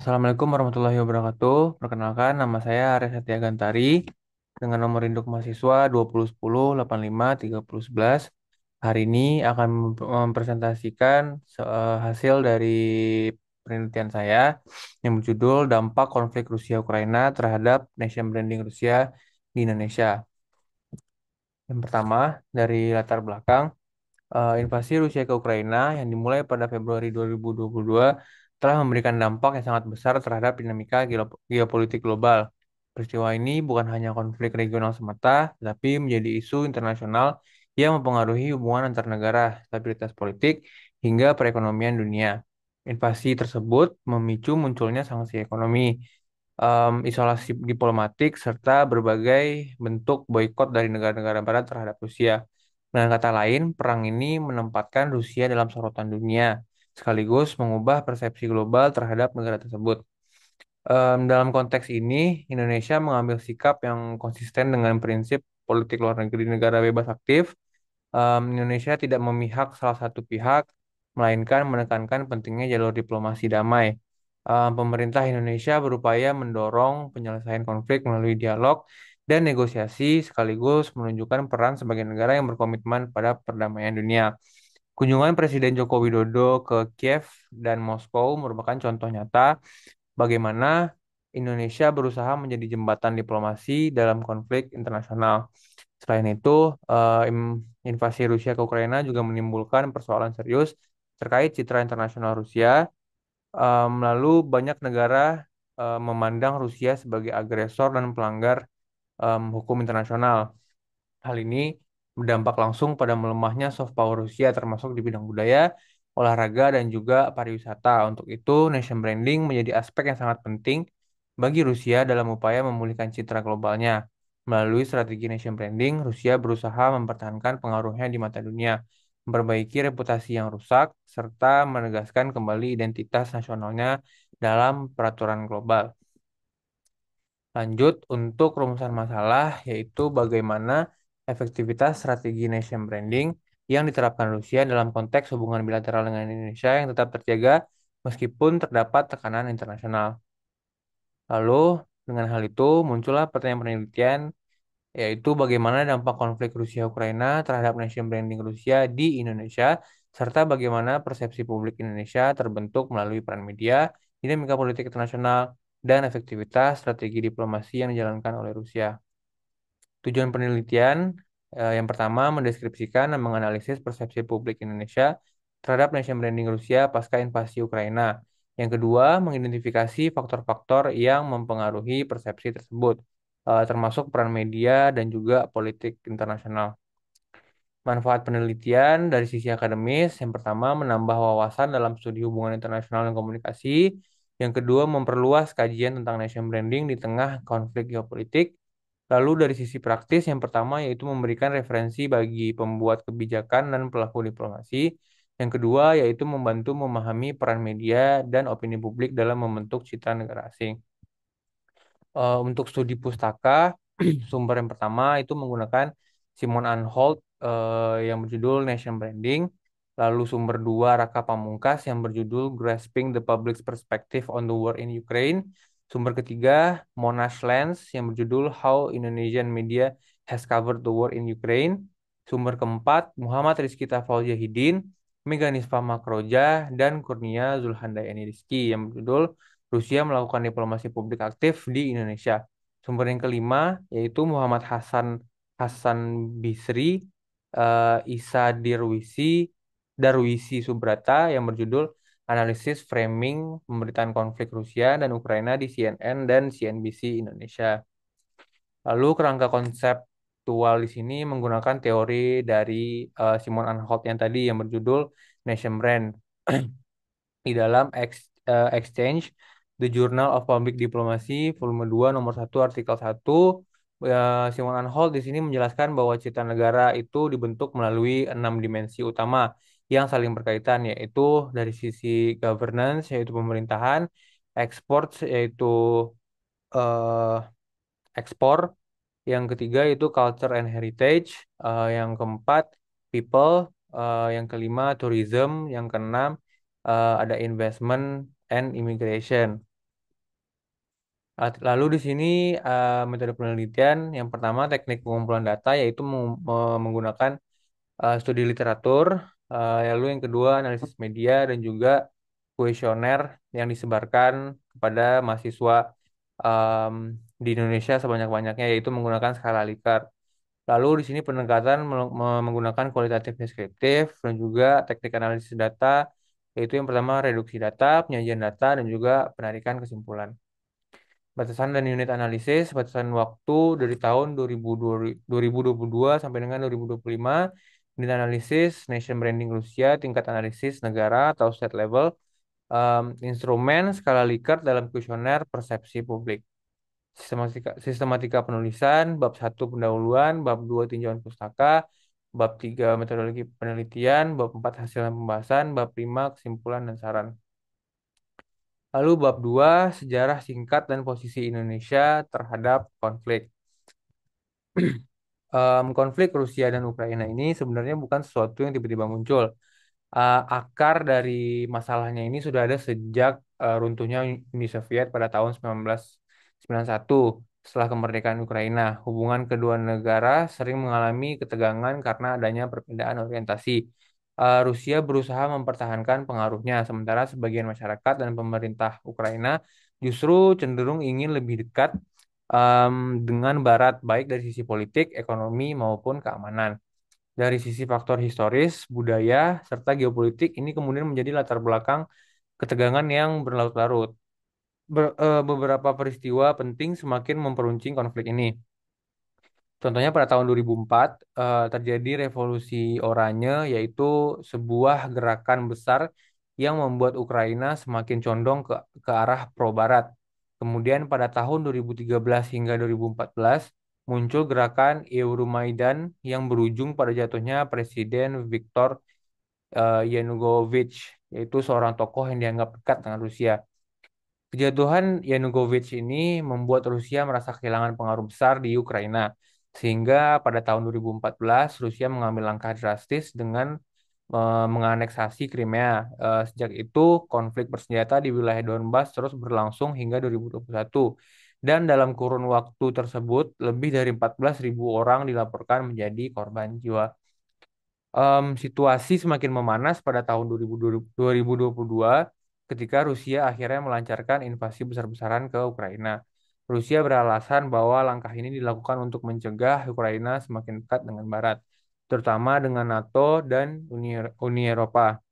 Assalamualaikum warahmatullahi wabarakatuh. Perkenalkan, nama saya Arya Satya Gantari dengan nomor induk mahasiswa 2010 85 30 11. Hari ini akan mempresentasikan hasil dari penelitian saya yang berjudul Dampak Konflik Rusia-Ukraina terhadap Nation Branding Rusia di Indonesia. Yang pertama, dari latar belakang. Invasi Rusia ke Ukraina yang dimulai pada Februari 2022 telah memberikan dampak yang sangat besar terhadap dinamika geopolitik global. Peristiwa ini bukan hanya konflik regional semata, tetapi menjadi isu internasional yang mempengaruhi hubungan antar negara, stabilitas politik, hingga perekonomian dunia. Invasi tersebut memicu munculnya sanksi ekonomi, isolasi diplomatik, serta berbagai bentuk boikot dari negara-negara barat terhadap Rusia. Dengan kata lain, perang ini menempatkan Rusia dalam sorotan dunia, sekaligus mengubah persepsi global terhadap negara tersebut. Dalam konteks ini, Indonesia mengambil sikap yang konsisten dengan prinsip politik luar negeri negara bebas aktif. Indonesia tidak memihak salah satu pihak, melainkan menekankan pentingnya jalur diplomasi damai. Pemerintah Indonesia berupaya mendorong penyelesaian konflik melalui dialog dan negosiasi, sekaligus menunjukkan peran sebagai negara yang berkomitmen pada perdamaian dunia. Kunjungan Presiden Joko Widodo ke Kiev dan Moskow merupakan contoh nyata bagaimana Indonesia berusaha menjadi jembatan diplomasi dalam konflik internasional. Selain itu, invasi Rusia ke Ukraina juga menimbulkan persoalan serius terkait citra internasional Rusia. Lalu banyak negara memandang Rusia sebagai agresor dan pelanggar hukum internasional. Hal ini berdampak langsung pada melemahnya soft power Rusia termasuk di bidang budaya, olahraga, dan juga pariwisata. Untuk itu, nation branding menjadi aspek yang sangat penting bagi Rusia dalam upaya memulihkan citra globalnya. Melalui strategi nation branding, Rusia berusaha mempertahankan pengaruhnya di mata dunia, memperbaiki reputasi yang rusak, serta menegaskan kembali identitas nasionalnya dalam peraturan global. Lanjut untuk rumusan masalah, yaitu bagaimana efektivitas strategi nation branding yang diterapkan Rusia dalam konteks hubungan bilateral dengan Indonesia yang tetap terjaga meskipun terdapat tekanan internasional. Lalu, dengan hal itu, muncullah pertanyaan penelitian, yaitu bagaimana dampak konflik Rusia-Ukraina terhadap nation branding Rusia di Indonesia, serta bagaimana persepsi publik Indonesia terbentuk melalui peran media, dinamika politik internasional, dan efektivitas strategi diplomasi yang dijalankan oleh Rusia. Tujuan penelitian yang pertama mendeskripsikan dan menganalisis persepsi publik Indonesia terhadap nation branding Rusia pasca invasi Ukraina. Yang kedua, mengidentifikasi faktor-faktor yang mempengaruhi persepsi tersebut, termasuk peran media dan juga politik internasional. Manfaat penelitian dari sisi akademis, yang pertama menambah wawasan dalam studi hubungan internasional dan komunikasi, yang kedua memperluas kajian tentang nation branding di tengah konflik geopolitik. Lalu dari sisi praktis, yang pertama yaitu memberikan referensi bagi pembuat kebijakan dan pelaku diplomasi. Yang kedua yaitu membantu memahami peran media dan opini publik dalam membentuk citra negara asing. Untuk studi pustaka, sumber yang pertama itu menggunakan Simon Anholt yang berjudul Nation Branding. Lalu sumber dua Raka Pamungkas yang berjudul Grasping the Public's Perspective on the War in Ukraine. Sumber ketiga Monash Lens yang berjudul How Indonesian Media Has Covered the War in Ukraine. Sumber keempat Muhammad Rizky Tafal Jahidin, Meganisfa Makroja, dan Kurnia Zulhandayani Rizky yang berjudul Rusia melakukan diplomasi publik aktif di Indonesia. Sumber yang kelima yaitu Muhammad Hasan Hasan Bisri, Isa Darwisi Subrata yang berjudul Analisis Framing Pemberitaan Konflik Rusia dan Ukraina di CNN dan CNBC Indonesia. Lalu kerangka konseptual di sini menggunakan teori dari Simon Anholt yang tadi yang berjudul Nation Brand. Di dalam Exchange, The Journal of Public Diplomacy, volume 2, nomor 1, artikel 1, Simon Anholt di sini menjelaskan bahwa citra negara itu dibentuk melalui 6 dimensi utama yang saling berkaitan, yaitu dari sisi governance, yaitu pemerintahan, export, yaitu eh, ekspor, yang ketiga itu culture and heritage, yang keempat people, yang kelima tourism, yang keenam ada investment and immigration. Lalu di sini metode penelitian yang pertama teknik pengumpulan data yaitu menggunakan studi literatur, lalu yang kedua analisis media dan juga kuesioner yang disebarkan kepada mahasiswa em, di Indonesia sebanyak-banyaknya yaitu menggunakan skala Likert. Lalu di sini pendekatan menggunakan kualitatif deskriptif dan juga teknik analisis data yaitu yang pertama reduksi data, penyajian data dan juga penarikan kesimpulan. Batasan dan unit analisis, batasan waktu dari tahun 2022 sampai dengan 2025. Unit analisis, nation branding Rusia, tingkat analisis negara atau state level, instrumen, skala Likert dalam kuesioner persepsi publik. Sistematika penulisan, bab satu pendahuluan, bab 2 tinjauan pustaka, bab 3 metodologi penelitian, bab 4 hasil pembahasan, bab 5 kesimpulan dan saran. Lalu bab 2 sejarah singkat dan posisi Indonesia terhadap konflik. Konflik Rusia dan Ukraina ini sebenarnya bukan sesuatu yang tiba-tiba muncul. Akar dari masalahnya ini sudah ada sejak runtuhnya Uni Soviet pada tahun 1991 setelah kemerdekaan Ukraina. Hubungan kedua negara sering mengalami ketegangan karena adanya perbedaan orientasi. Rusia berusaha mempertahankan pengaruhnya, sementara sebagian masyarakat dan pemerintah Ukraina justru cenderung ingin lebih dekat dengan Barat, baik dari sisi politik, ekonomi, maupun keamanan. Dari sisi faktor historis, budaya, serta geopolitik, ini kemudian menjadi latar belakang ketegangan yang berlarut-larut. Beberapa peristiwa penting semakin memperuncing konflik ini. Contohnya pada tahun 2004 terjadi revolusi Oranye, yaitu sebuah gerakan besar yang membuat Ukraina semakin condong ke arah pro-Barat. Kemudian pada tahun 2013 hingga 2014 muncul gerakan Euromaidan yang berujung pada jatuhnya Presiden Viktor Yanukovych, yaitu seorang tokoh yang dianggap dekat dengan Rusia. Kejatuhan Yanukovych ini membuat Rusia merasa kehilangan pengaruh besar di Ukraina, sehingga pada tahun 2014 Rusia mengambil langkah drastis dengan menganeksasi Crimea. Sejak itu, konflik bersenjata di wilayah Donbas terus berlangsung hingga 2021. Dan dalam kurun waktu tersebut, lebih dari 14.000 orang dilaporkan menjadi korban jiwa. Situasi semakin memanas pada tahun 2022 ketika Rusia akhirnya melancarkan invasi besar-besaran ke Ukraina. Rusia beralasan bahwa langkah ini dilakukan untuk mencegah Ukraina semakin dekat dengan Barat, terutama dengan NATO dan Uni Eropa.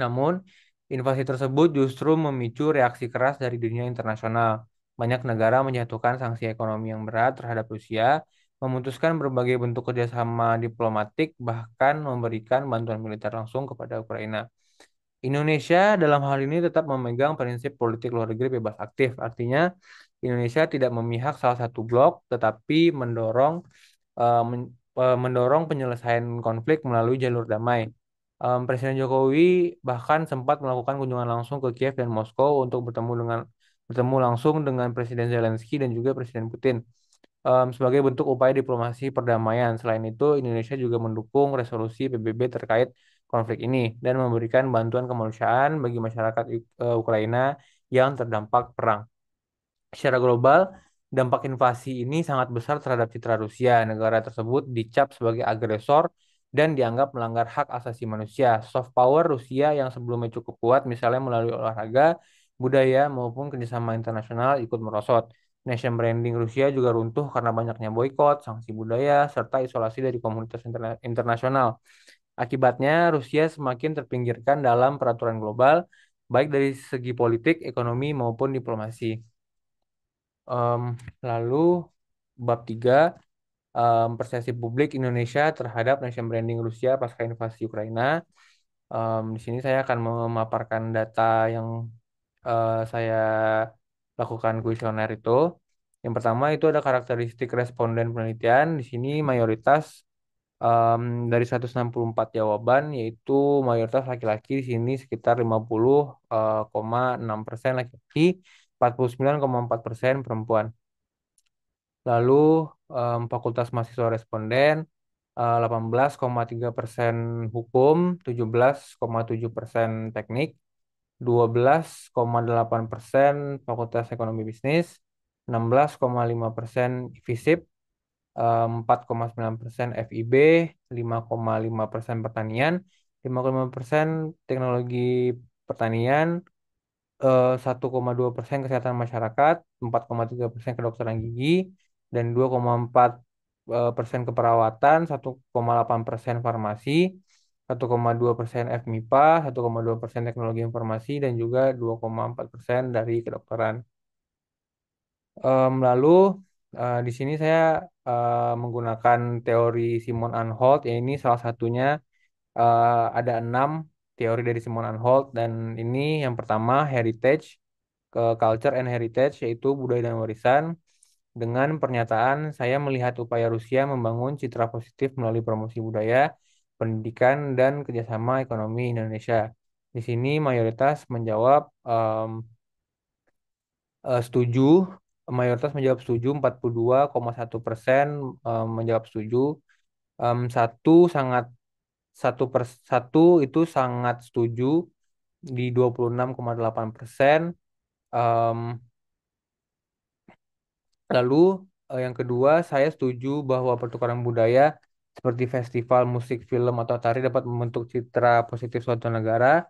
Namun, invasi tersebut justru memicu reaksi keras dari dunia internasional. Banyak negara menjatuhkan sanksi ekonomi yang berat terhadap Rusia, memutuskan berbagai bentuk kerjasama diplomatik, bahkan memberikan bantuan militer langsung kepada Ukraina. Indonesia dalam hal ini tetap memegang prinsip politik luar negeri bebas aktif. Artinya, Indonesia tidak memihak salah satu blok, tetapi mendorong penyelesaian konflik melalui jalur damai. Presiden Jokowi bahkan sempat melakukan kunjungan langsung ke Kiev dan Moskow untuk bertemu langsung dengan Presiden Zelensky dan juga Presiden Putin sebagai bentuk upaya diplomasi perdamaian. Selain itu, Indonesia juga mendukung resolusi PBB terkait konflik ini dan memberikan bantuan kemanusiaan bagi masyarakat Ukraina yang terdampak perang. Secara global, dampak invasi ini sangat besar terhadap citra Rusia. Negara tersebut dicap sebagai agresor dan dianggap melanggar hak asasi manusia. Soft power Rusia yang sebelumnya cukup kuat, misalnya melalui olahraga, budaya, maupun kerjasama internasional ikut merosot. Nation branding Rusia juga runtuh karena banyaknya boykot, sanksi budaya, serta isolasi dari komunitas internasional. Akibatnya, Rusia semakin terpinggirkan dalam peraturan global, baik dari segi politik, ekonomi, maupun diplomasi. Em, Lalu bab 3 persepsi publik Indonesia terhadap nation branding Rusia pasca invasi Ukraina. Di sini saya akan memaparkan data yang saya lakukan kuesioner itu. Yang pertama itu ada karakteristik responden penelitian. Di sini mayoritas em, dari 164 jawaban yaitu mayoritas laki-laki di sini sekitar 50,6% laki-laki, 49,4% perempuan. Lalu Fakultas Mahasiswa Responden 18,3% hukum, 17,7% teknik, 12,8% Fakultas Ekonomi Bisnis, 16,5% FISIP, 4,9% FIB, 5,5% pertanian, 5,5% teknologi pertanian, 1,2% kesehatan masyarakat, 4,3% kedokteran gigi, dan 2,4% keperawatan, 1,8% farmasi, 1,2% FMIPA, 1,2% teknologi informasi, dan juga 2,4% dari kedokteran. Lalu di sini saya menggunakan teori Simon Anholt, ya ini salah satunya. Ada 6 teori dari Simon Anholt, dan ini yang pertama heritage, ke culture and heritage, yaitu budaya dan warisan. Dengan pernyataan, saya melihat upaya Rusia membangun citra positif melalui promosi budaya, pendidikan, dan kerjasama ekonomi Indonesia. Di sini mayoritas menjawab setuju. Mayoritas menjawab setuju, 42,1% menjawab setuju. Satu sangat satu itu sangat setuju di 26,8%. Em, Lalu yang kedua, saya setuju bahwa pertukaran budaya seperti festival musik, film, atau tari dapat membentuk citra positif suatu negara.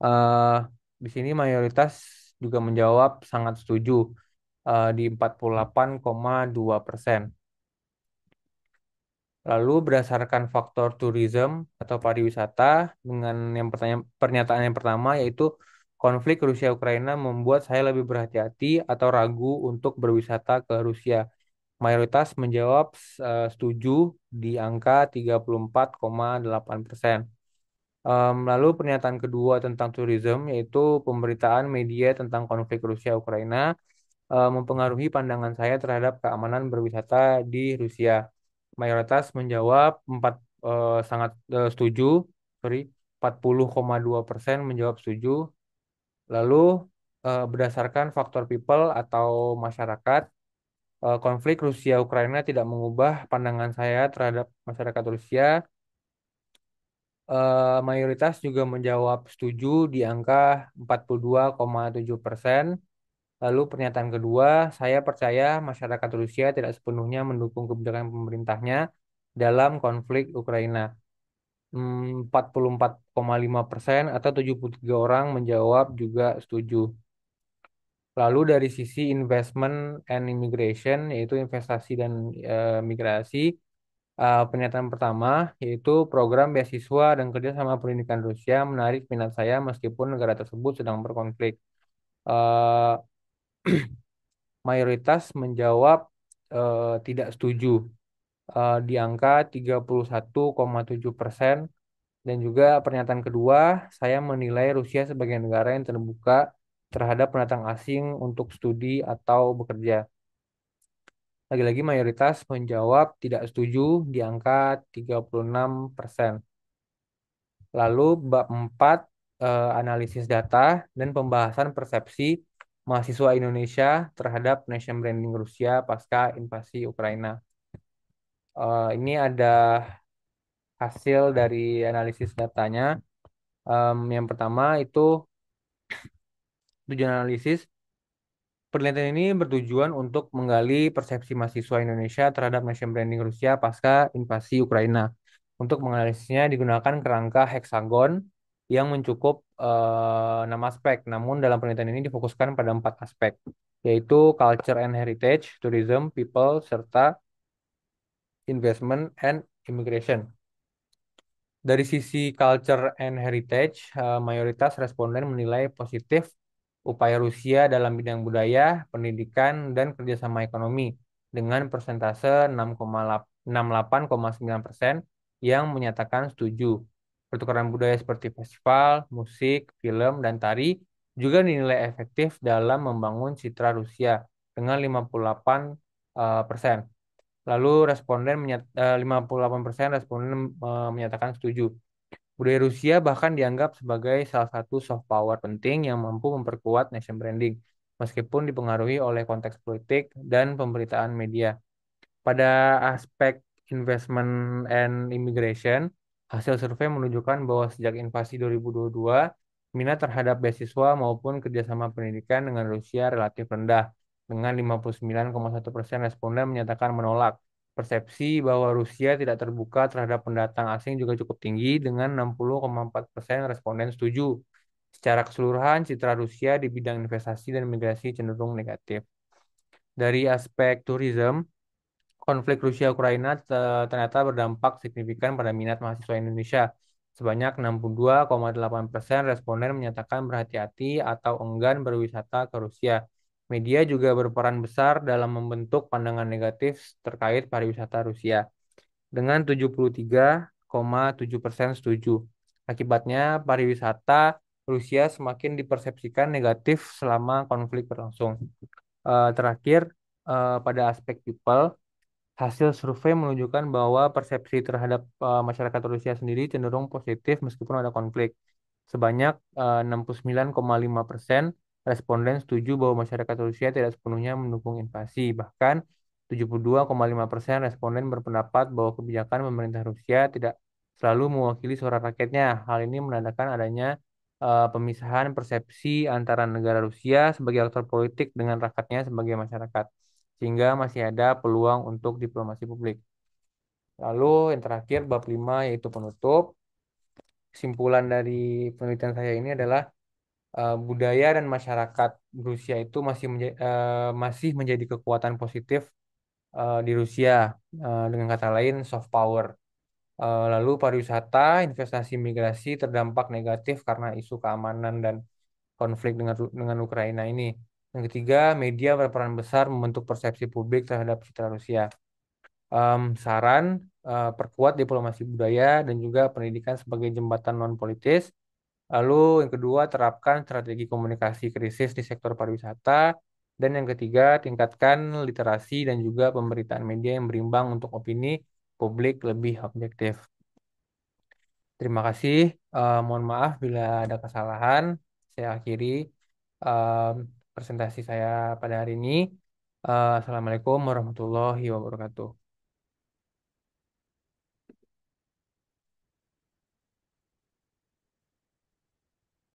Eh, di sini mayoritas juga menjawab sangat setuju di 48,2%. Lalu berdasarkan faktor tourism atau pariwisata, dengan pernyataan yang pertama, yaitu konflik Rusia-Ukraina membuat saya lebih berhati-hati atau ragu untuk berwisata ke Rusia. Mayoritas menjawab setuju di angka 34,8%. Lalu pernyataan kedua tentang tourism, yaitu pemberitaan media tentang konflik Rusia-Ukraina mempengaruhi pandangan saya terhadap keamanan berwisata di Rusia. Mayoritas menjawab sangat setuju, sorry, 40,2% menjawab setuju. Lalu berdasarkan faktor people atau masyarakat, konflik Rusia-Ukraina tidak mengubah pandangan saya terhadap masyarakat Rusia. Mayoritas juga menjawab setuju di angka 42,7%. Lalu pernyataan kedua, saya percaya masyarakat Rusia tidak sepenuhnya mendukung kebijakan pemerintahnya dalam konflik Ukraina. 44,5% atau 73 orang menjawab juga setuju. Lalu dari sisi investment and immigration, yaitu investasi dan migrasi, pernyataan pertama yaitu program beasiswa dan kerjasama pendidikan Rusia menarik minat saya meskipun negara tersebut sedang berkonflik. Eh, Mayoritas menjawab tidak setuju di angka 31,7%. Dan juga pernyataan kedua, saya menilai Rusia sebagai negara yang terbuka terhadap pendatang asing untuk studi atau bekerja. Lagi-lagi mayoritas menjawab tidak setuju di angka 36%. Lalu bab 4, analisis data dan pembahasan persepsi mahasiswa Indonesia terhadap nation branding Rusia pasca invasi Ukraina. Ini ada hasil dari analisis datanya. Yang pertama itu tujuan analisis. Penelitian ini bertujuan untuk menggali persepsi mahasiswa Indonesia terhadap nation branding Rusia pasca invasi Ukraina. Untuk menganalisisnya digunakan kerangka heksagon yang mencukup 6 aspek. Namun dalam penelitian ini difokuskan pada 4 aspek, yaitu culture and heritage, tourism, people, serta investment and immigration. Dari sisi culture and heritage, mayoritas responden menilai positif upaya Rusia dalam bidang budaya, pendidikan, dan kerjasama ekonomi dengan persentase 68,9% yang menyatakan setuju. Pertukaran budaya seperti festival, musik, film, dan tari juga dinilai efektif dalam membangun citra Rusia dengan 58%. Lalu 58% responden menyatakan setuju. Budaya Rusia bahkan dianggap sebagai salah satu soft power penting yang mampu memperkuat nation branding, meskipun dipengaruhi oleh konteks politik dan pemberitaan media. Pada aspek investment and immigration, hasil survei menunjukkan bahwa sejak invasi 2022, minat terhadap beasiswa maupun kerjasama pendidikan dengan Rusia relatif rendah. dengan 59,1% responden menyatakan menolak. Persepsi bahwa Rusia tidak terbuka terhadap pendatang asing juga cukup tinggi dengan 60,4% responden setuju. Secara keseluruhan, citra Rusia di bidang investasi dan migrasi cenderung negatif. Dari aspek tourism, konflik Rusia-Ukraina ternyata berdampak signifikan pada minat mahasiswa Indonesia. Sebanyak 62,8% responden menyatakan berhati-hati atau enggan berwisata ke Rusia. Media juga berperan besar dalam membentuk pandangan negatif terkait pariwisata Rusia dengan 73,7% setuju. Akibatnya, pariwisata Rusia semakin dipersepsikan negatif selama konflik berlangsung. Terakhir, pada aspek people, hasil survei menunjukkan bahwa persepsi terhadap masyarakat Rusia sendiri cenderung positif meskipun ada konflik. Sebanyak 69,5% responden setuju bahwa masyarakat Rusia tidak sepenuhnya mendukung invasi. Bahkan 72,5% responden berpendapat bahwa kebijakan pemerintah Rusia tidak selalu mewakili suara rakyatnya. Hal ini menandakan adanya pemisahan persepsi antara negara Rusia sebagai aktor politik dengan rakyatnya sebagai masyarakat sehingga masih ada peluang untuk diplomasi publik. Lalu yang terakhir bab 5 yaitu penutup. Kesimpulan dari penelitian saya ini adalah budaya dan masyarakat Rusia itu masih menjadi kekuatan positif di Rusia. Dengan kata lain soft power. Lalu pariwisata, investasi migrasi terdampak negatif karena isu keamanan dan konflik dengan Ukraina ini. Yang ketiga, media berperan besar membentuk persepsi publik terhadap citra Rusia. Saran, perkuat diplomasi budaya dan juga pendidikan sebagai jembatan non-politis. Lalu yang kedua, terapkan strategi komunikasi krisis di sektor pariwisata. Dan yang ketiga, tingkatkan literasi dan juga pemberitaan media yang berimbang untuk opini publik lebih objektif. Terima kasih. Mohon maaf bila ada kesalahan. Saya akhiri em, presentasi saya pada hari ini. Assalamualaikum warahmatullahi wabarakatuh.